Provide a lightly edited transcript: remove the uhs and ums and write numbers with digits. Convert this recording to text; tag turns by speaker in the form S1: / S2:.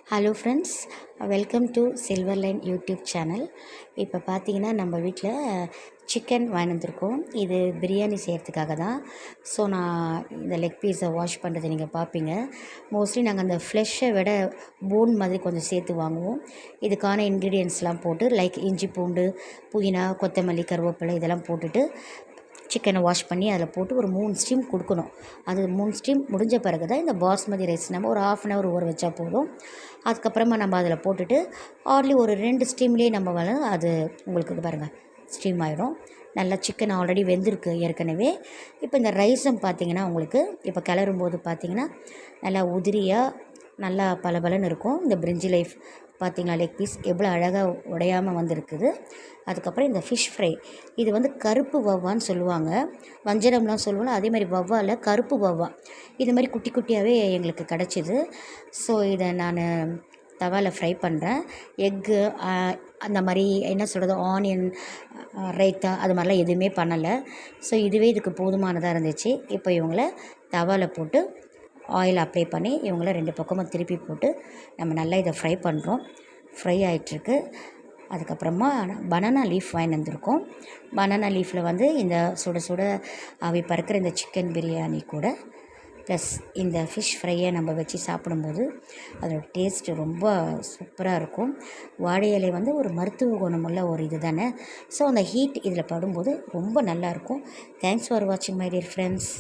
S1: Hello friends, welcome to silver line YouTube channel. இப்போ பார்த்தீங்கன்னா நம்ம வீட்டில் சிக்கன் வாங்கிட்டு வந்திருக்கோம். இது பிரியாணி செய்கிறதுக்காக தான். ஸோ நான் இந்த லெக் பீஸை வாஷ் பண்ணுறதை நீங்கள் பார்ப்பீங்க. மோஸ்ட்லி நாங்கள் அந்த ஃப்ளெஷ்ஷை விட போன் மாதிரி கொஞ்சம் சேர்த்து வாங்குவோம். இதுக்கான இன்க்ரீடியன்ஸ்லாம் போட்டு லைக் இஞ்சி பூண்டு புதினா கொத்தமல்லி கருவேப்பிலை இதெல்லாம் போட்டுட்டு சிக்கனை வாஷ் பண்ணி அதில் போட்டு ஒரு 3 ஸ்டீம் கொடுக்கணும். அது 3 ஸ்டீம் முடிஞ்ச பிறகு தான் இந்த பாஸ்மதி ரைஸ் நம்ம ஒரு 1/2 அன் ஹவர் ஊற வச்சா போதும். அதுக்கப்புறமா நம்ம அதில் போட்டுட்டு ஹார்ட்லி ஒரு 2 ஸ்டீம்லேயே நம்ம அது உங்களுக்கு இது பாருங்கள் ஸ்டீம் ஆகிடும். நல்லா சிக்கன் ஆல்ரெடி வெந்திருக்கு ஏற்கனவே. இப்போ இந்த ரைஸும் பார்த்திங்கன்னா உங்களுக்கு இப்போ கிளறும்போது பார்த்திங்கன்னா நல்லா உதிரியாக நல்லா பளபளன்னு இருக்கும். இந்த பிரிஞ்சி லைஃப் பார்த்திங்களா, லெக் பீஸ் எவ்வளோ அழகாக உடையாமல் வந்திருக்குது. அதுக்கப்புறம் இந்த ஃபிஷ் ஃப்ரை, இது வந்து கருப்பு வவ்வான்னு சொல்லுவாங்க, வஞ்சரம்லாம் சொல்லுவாங்க. அதேமாதிரி வவ்வாவில் கருப்பு வவ்வா இது மாதிரி குட்டி குட்டியாகவே எங்களுக்கு கிடச்சிது. ஸோ இதை நான் தவாவில் ஃப்ரை பண்ணுறேன். எக்கு அந்த மாதிரி என்ன சொல்கிறது, ஆனியன் ரைத்தா அது மாதிரிலாம் எதுவுமே பண்ணலை. ஸோ இதுவே இதுக்கு போதுமானதாக இருந்துச்சு. இப்போ இவங்கள தவாவில் போட்டு ஆயில் அப்ளை பண்ணி இவங்கள 2 பக்கமும் திருப்பி போட்டு நம்ம நல்லா இதை ஃப்ரை பண்ணுறோம். ஃப்ரை ஆகிட்டுருக்கு. அதுக்கப்புறமா பனானா லீஃப் வாங்கிட்டு வந்திருக்கோம். பனானா லீஃபில் வந்து இந்த சுட சுட ஆவி பறக்கிற இந்த சிக்கன் பிரியாணி கூட ப்ளஸ் இந்த ஃபிஷ் ஃப்ரையை நம்ம வச்சு சாப்பிடும்போது அதோட டேஸ்ட்டு ரொம்ப சூப்பராக இருக்கும். வாழை இலை வந்து ஒரு மருத்துவ குணமுள்ள ஒரு இது தானே. ஸோ அந்த ஹீட் இதில் படும்போது ரொம்ப நல்லாயிருக்கும். தேங்க்ஸ் ஃபார் வாட்சிங் மை டியர் ஃப்ரெண்ட்ஸ்.